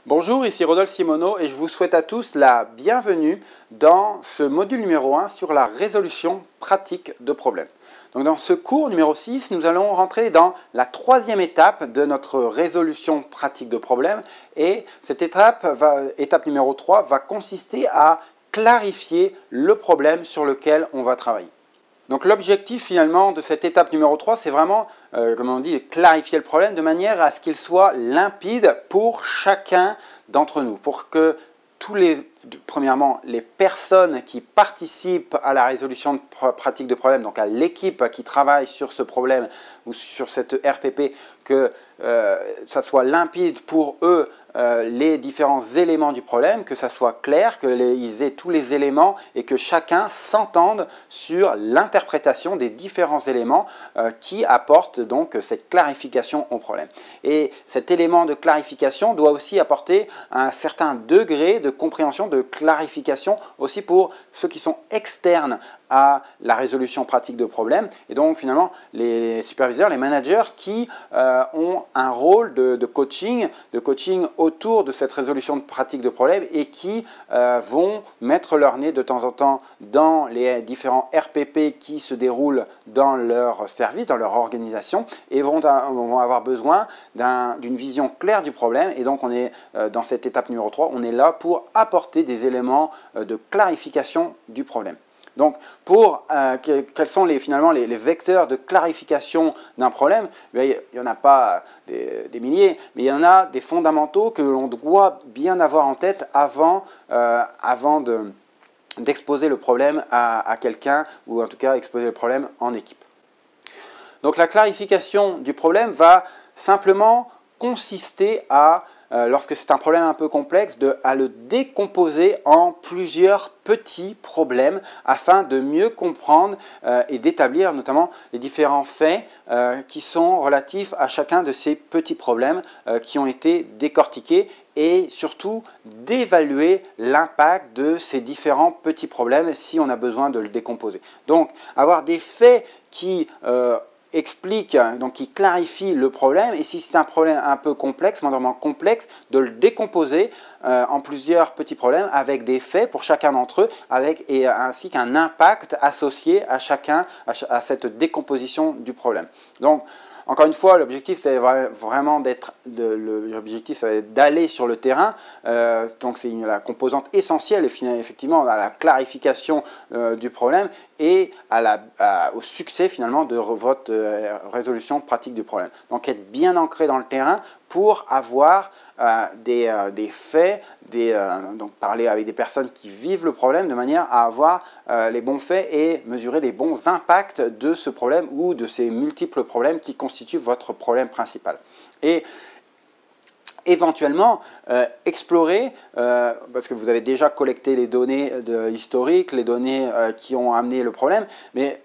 Bonjour, ici Rodolphe Simoneau et je vous souhaite à tous la bienvenue dans ce module numéro 1 sur la résolution pratique de problèmes. Donc dans ce cours numéro 6, nous allons rentrer dans la troisième étape de notre résolution pratique de problèmes et cette étape numéro 3, va consister à clarifier le problème sur lequel on va travailler. Donc l'objectif finalement de cette étape numéro 3, c'est vraiment, comme on dit, clarifier le problème de manière à ce qu'il soit limpide pour chacun d'entre nous, pour que premièrement, les personnes qui participent à la résolution pratique de problème, donc à l'équipe qui travaille sur ce problème ou sur cette RPP, que ça soit limpide pour eux les différents éléments du problème, que ça soit clair, qu'ils aient tous les éléments et que chacun s'entende sur l'interprétation des différents éléments qui apportent donc cette clarification au problème. Et cet élément de clarification doit aussi apporter un certain degré de compréhension, de clarification aussi pour ceux qui sont externes à la résolution pratique de problèmes et donc finalement les superviseurs, les managers qui ont un rôle de coaching autour de cette résolution pratique de problèmes et qui vont mettre leur nez de temps en temps dans les différents RPP qui se déroulent dans leur service, dans leur organisation et vont avoir besoin d'une vision claire du problème et donc on est dans cette étape numéro 3, on est là pour apporter des éléments de clarification du problème. Donc, quels sont finalement les vecteurs de clarification d'un problème? Il n'y en a pas des milliers, mais il y en a des fondamentaux que l'on doit bien avoir en tête avant d'exposer le problème à quelqu'un ou en tout cas exposer le problème en équipe. Donc, la clarification du problème va simplement consister à lorsque c'est un problème un peu complexe, à le décomposer en plusieurs petits problèmes afin de mieux comprendre et d'établir notamment les différents faits qui sont relatifs à chacun de ces petits problèmes qui ont été décortiqués et surtout d'évaluer l'impact de ces différents petits problèmes si on a besoin de le décomposer. Donc, avoir des faits qui explique, donc qui clarifie le problème et si c'est un problème un peu complexe, moindrement complexe, de le décomposer en plusieurs petits problèmes avec des faits pour chacun d'entre eux ainsi qu'un impact associé à à cette décomposition du problème. Donc, encore une fois, l'objectif c'est vraiment d'aller sur le terrain, donc c'est la composante essentielle effectivement à la clarification du problème et au succès finalement de votre résolution pratique du problème. Donc être bien ancré dans le terrain pour avoir des faits, donc parler avec des personnes qui vivent le problème de manière à avoir les bons faits et mesurer les bons impacts de ce problème ou de ces multiples problèmes qui constituent votre problème principal. Et éventuellement explorer, parce que vous avez déjà collecté les données historiques, les données qui ont amené le problème, mais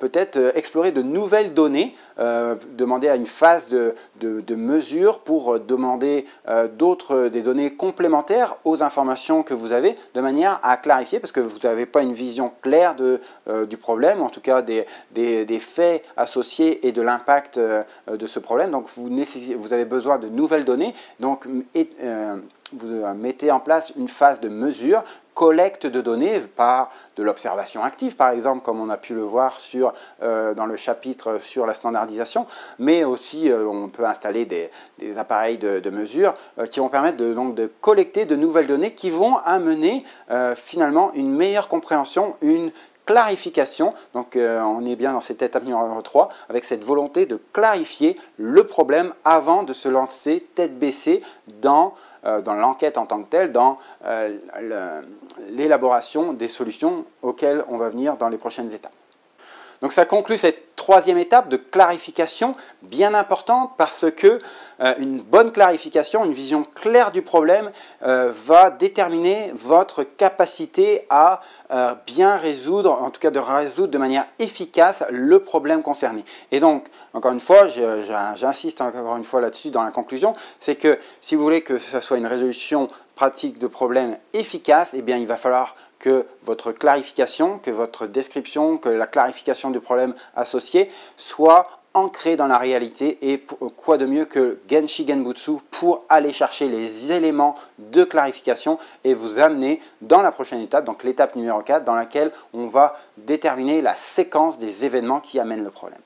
peut-être explorer de nouvelles données, demander à une phase de mesure pour demander des données complémentaires aux informations que vous avez de manière à clarifier parce que vous n'avez pas une vision claire du problème, en tout cas des faits associés et de l'impact de ce problème. Donc vous avez besoin de nouvelles données. Donc vous mettez en place une phase de mesure, collecte de données par de l'observation active, par exemple, comme on a pu le voir dans le chapitre sur la standardisation, mais aussi on peut installer des appareils de mesure qui vont permettre de collecter de nouvelles données qui vont amener finalement une meilleure compréhension, une clarification. Donc on est bien dans cette étape numéro 3 avec cette volonté de clarifier le problème avant de se lancer tête baissée dans l'enquête en tant que telle, dans l'élaboration des solutions auxquelles on va venir dans les prochaines étapes. Donc ça conclut cette troisième étape de clarification bien importante parce que une bonne clarification, une vision claire du problème va déterminer votre capacité à bien résoudre, en tout cas de résoudre de manière efficace le problème concerné. Et donc, encore une fois, j'insiste encore une fois là-dessus dans la conclusion, c'est que si vous voulez que ce soit une résolution pratique de problème efficace, eh bien il va falloir que votre clarification, que votre description, que la clarification du problème associé soit ancré dans la réalité et quoi de mieux que Genshi Genbutsu pour aller chercher les éléments de clarification et vous amener dans la prochaine étape, donc l'étape numéro 4 dans laquelle on va déterminer la séquence des événements qui amènent le problème.